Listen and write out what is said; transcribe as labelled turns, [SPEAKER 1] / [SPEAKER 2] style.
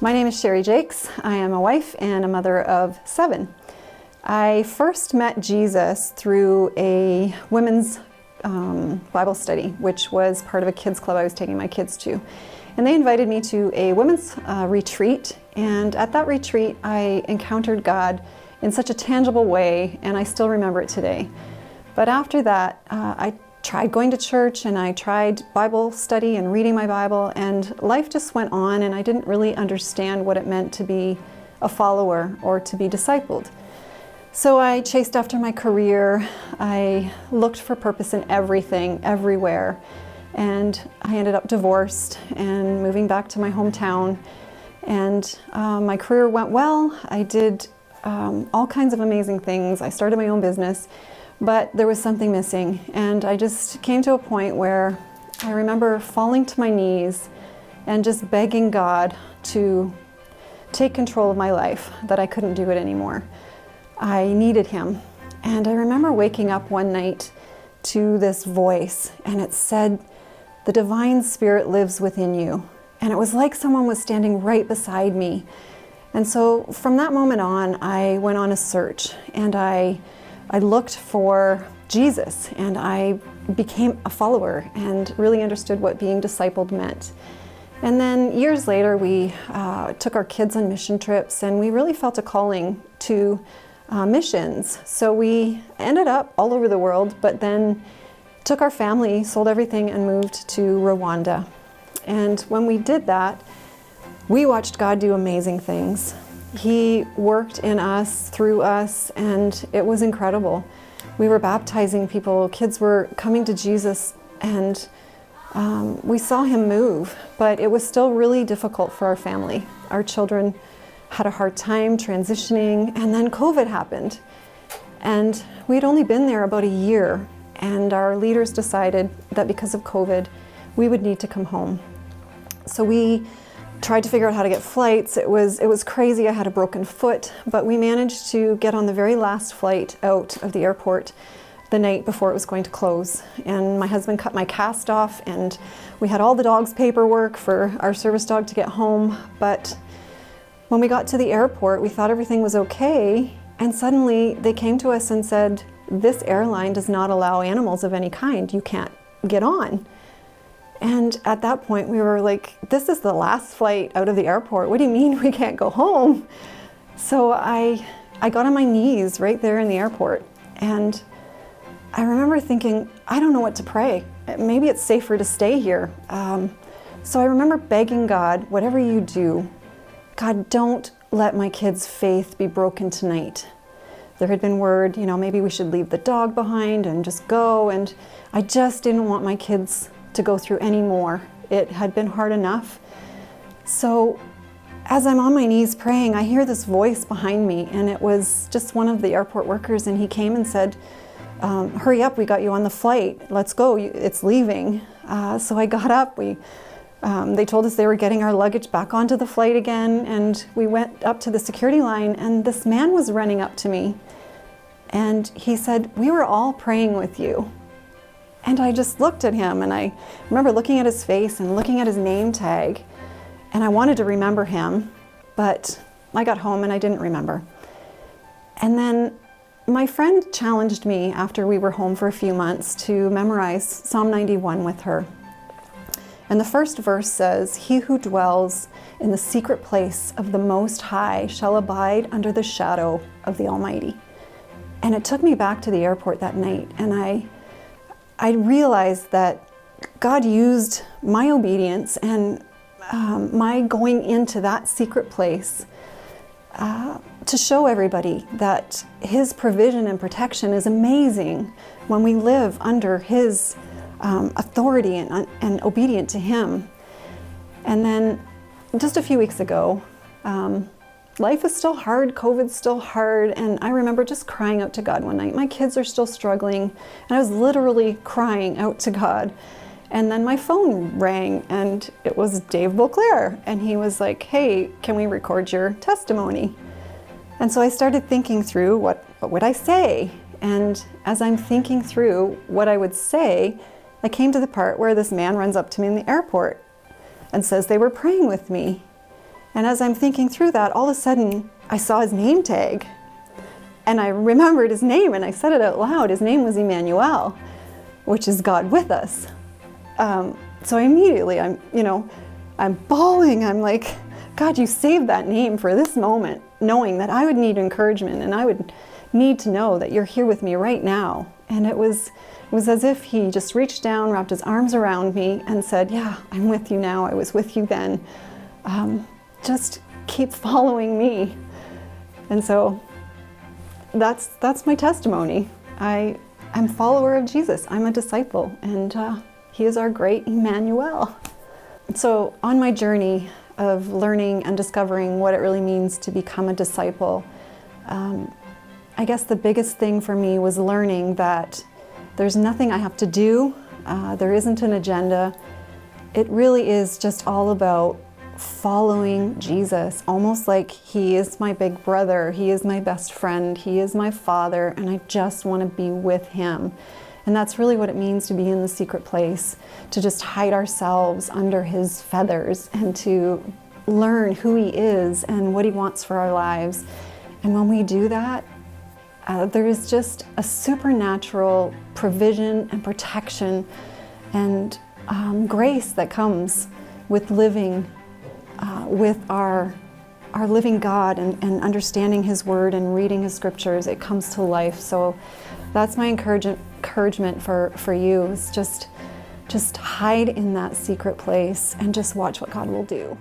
[SPEAKER 1] My name is Cherie Jacques. I am a wife and a mother of 7. I first met Jesus through a women's Bible study, which was part of a kids club I was taking my kids to. And they invited me to a women's retreat, and at that retreat I encountered God in such a tangible way, and I still remember it today. But after that, I tried going to church, and I tried Bible study and reading my Bible, and life just went on, and I didn't really understand what it meant to be a follower or to be discipled. So I chased after my career. I looked for purpose in everything, everywhere, and I ended up divorced and moving back to my hometown. And my career went well. I did all kinds of amazing things. I started my own business, but there was something missing. And I just came to a point where I remember falling to my knees and just begging God to take control of my life, that I couldn't do it anymore. I needed Him. And I remember waking up one night to this voice, and it said, "The divine spirit lives within you." And it was like someone was standing right beside me. And so from that moment on, I went on a search, and I looked for Jesus, and I became a follower and really understood what being discipled meant. And then years later, we took our kids on mission trips, and we really felt a calling to missions. So we ended up all over the world, but then took our family, sold everything, and moved to Rwanda. And when we did that, we watched God do amazing things. He worked in us, through us, and it was incredible. We were baptizing people, kids were coming to Jesus, and we saw Him move, but it was still really difficult for our family. Our children had a hard time transitioning, and then COVID happened. And we'd only been there about a year, and our leaders decided that because of COVID, we would need to come home. So we tried to figure out how to get flights. It was crazy. I had a broken foot, but we managed to get on the very last flight out of the airport the night before it was going to close. And my husband cut my cast off, and we had all the dog's paperwork for our service dog to get home. But when we got to the airport, we thought everything was okay, and suddenly they came to us and said, "This airline does not allow animals of any kind. You can't get on." And at that point, we were like, this is the last flight out of the airport. What do you mean we can't go home? So I got on my knees right there in the airport, and I remember thinking, I don't know what to pray. Maybe it's safer to stay here. So I remember begging God, whatever you do, God, don't let my kids' faith be broken tonight. There had been word, maybe we should leave the dog behind and just go, and I just didn't want my kids to go through any more. It had been hard enough. So as I'm on my knees praying, I hear this voice behind me, and it was just one of the airport workers, and he came and said, "Hurry up, we got you on the flight. Let's go, it's leaving." So I got up. They told us they were getting our luggage back onto the flight again, and we went up to the security line, and this man was running up to me, and he said, "We were all praying with you." And I just looked at him, and I remember looking at his face and looking at his name tag, and I wanted to remember him, but I got home and I didn't remember. And then my friend challenged me after we were home for a few months to memorize Psalm 91 with her. And the first verse says, "He who dwells in the secret place of the Most High shall abide under the shadow of the Almighty." And it took me back to the airport that night, and I realized that God used my obedience and my going into that secret place to show everybody that His provision and protection is amazing when we live under His authority and obedient to Him. And then just a few weeks ago, life is still hard, COVID's still hard, and I remember just crying out to God one night. My kids are still struggling, and I was literally crying out to God. And then my phone rang, and it was Dave Beauclair, and he was like, "Hey, can we record your testimony?" And so I started thinking through what would I say? And as I'm thinking through what I would say, I came to the part where this man runs up to me in the airport and says they were praying with me. And as I'm thinking through that, all of a sudden I saw his name tag. And I remembered his name, and I said it out loud. His name was Emmanuel, which is God with us. So immediately I'm bawling. I'm like, God, you saved that name for this moment, knowing that I would need encouragement and I would need to know that you're here with me right now. And it was as if he just reached down, wrapped his arms around me and said, yeah, I'm with you now. I was with you then. Just keep following me. And so that's my testimony. I'm a follower of Jesus. I'm a disciple, and he is our great Emmanuel. So on my journey of learning and discovering what it really means to become a disciple, I guess the biggest thing for me was learning that there's nothing I have to do. There isn't an agenda. It really is just all about following Jesus, almost like he is my big brother, he is my best friend, he is my father, and I just want to be with him. And that's really what it means to be in the secret place, to just hide ourselves under his feathers and to learn who he is and what he wants for our lives. And when we do that, there is just a supernatural provision and protection and grace that comes with living with our living God and understanding his word and reading his scriptures. It comes to life. So that's my encouragement for you, is just hide in that secret place and just watch what God will do.